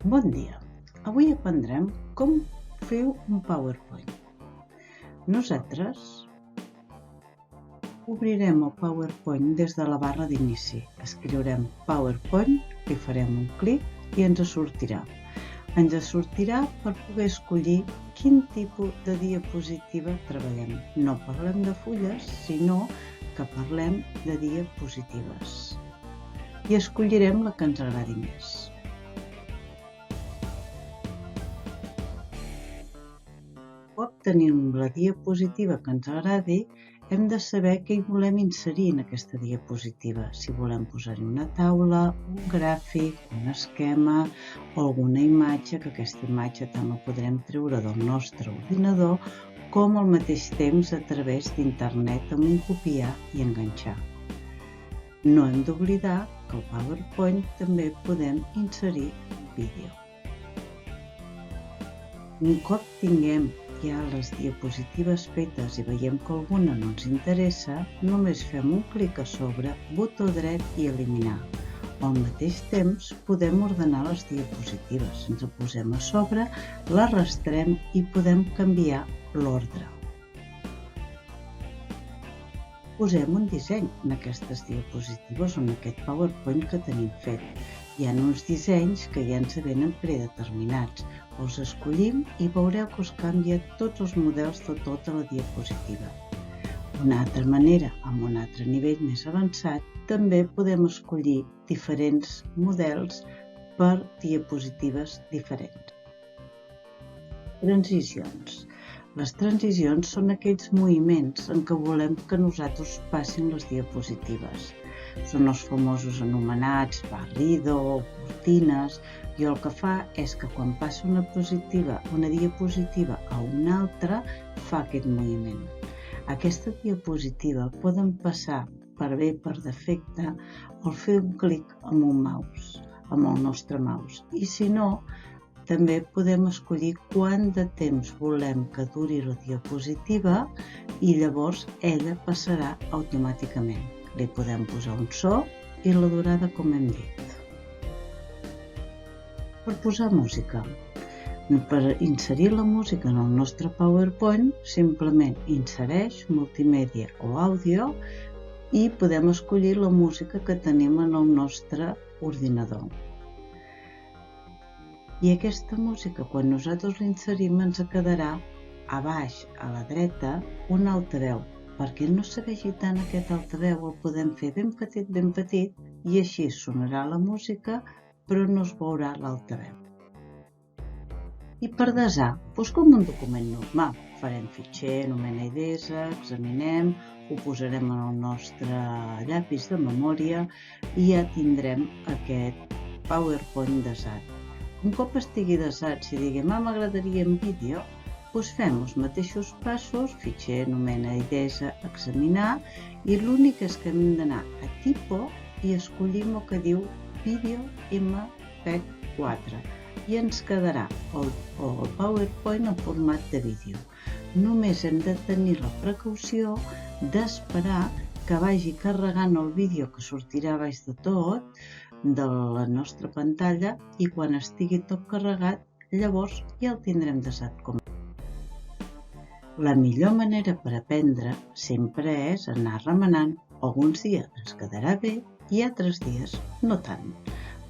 Bon dia! Avui aprendrem com fer un PowerPoint. Nosaltres obrirem el PowerPoint des de la barra d'inici. Escriurem PowerPoint, hi farem un clic i ens sortirà. Ens sortirà per poder escollir quin tipus de diapositiva treballem. No parlem de fulles, sinó que parlem de diapositives. I escollirem la que ens agradi més. Per obtenir la diapositiva que ens agradi, hem de saber què hi volem inserir en aquesta diapositiva. Si volem posar-hi una taula, un gràfic, un esquema o alguna imatge, que aquesta imatge tant la podrem treure del nostre ordinador com al mateix temps a través d'internet amb un copiar i enganxar. No hem d'oblidar que al PowerPoint també podem inserir vídeo. Un cop tinguem ja les diapositives fetes i veiem que alguna no ens interessa, només fem un clic a sobre, botó dret i eliminar. Al mateix temps podem ordenar les diapositives. Ens ho posem a sobre, l'arrastrem i podem canviar l'ordre. Posem un disseny en aquestes diapositives o en aquest PowerPoint que tenim fet. Hi ha uns dissenys que ja ens venen predeterminats. Els escollim i veureu que us canvia tots els models de tota la diapositiva. Una altra manera, amb un altre nivell més avançat, també podem escollir diferents models per diapositives diferents. Transicions. Les transicions són aquells moviments en què volem que nosaltres passin les diapositives. Són els famosos anomenats barrido o cortines, i el que fa és que quan passa una diapositiva a una altra, fa aquest moviment. Aquesta diapositiva poden passar per bé per defecte al fer un clic amb un mouse, amb el nostre mouse. I si no, també podem escollir quant de temps volem que duri la diapositiva i llavors ella passarà automàticament. Li podem posar un so i la durada, com hem dit. Per posar música. Per inserir la música en el nostre PowerPoint, simplement insereix multimèdia o àudio i podem escollir la música que tenim en el nostre ordinador. I aquesta música, quan nosaltres l'inserim, ens quedarà a baix, a la dreta, un altaveu. Perquè no se vegi tant aquest altaveu, el podem fer ben petit, i així sonarà la música, però no es veurà l'altaveu. I per desar, com un document normal. Farem fitxer, nomena idees, examinem, ho posarem en el nostre llapis de memòria i ja tindrem aquest PowerPoint desat. Un cop estigui desat, si diguem, m'agradaria en vídeo, fem els mateixos passos, fitxer, nomena idees, examinar, i l'únic és que hem d'anar a tipo i escollim el que diu vídeo MP4 i ens quedarà el PowerPoint en format de vídeo. Només hem de tenir la precaució d'esperar que vagi carregant el vídeo que sortirà baix de tot de la nostra pantalla i quan estigui tot carregat, llavors ja el tindrem desat com. La millor manera per aprendre sempre és anar remenant. Alguns dies ens quedarà bé i altres dies no tant.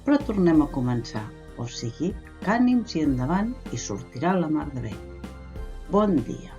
Però tornem a començar, o sigui, que ànims i endavant i sortirà la mar de bé. Bon dia!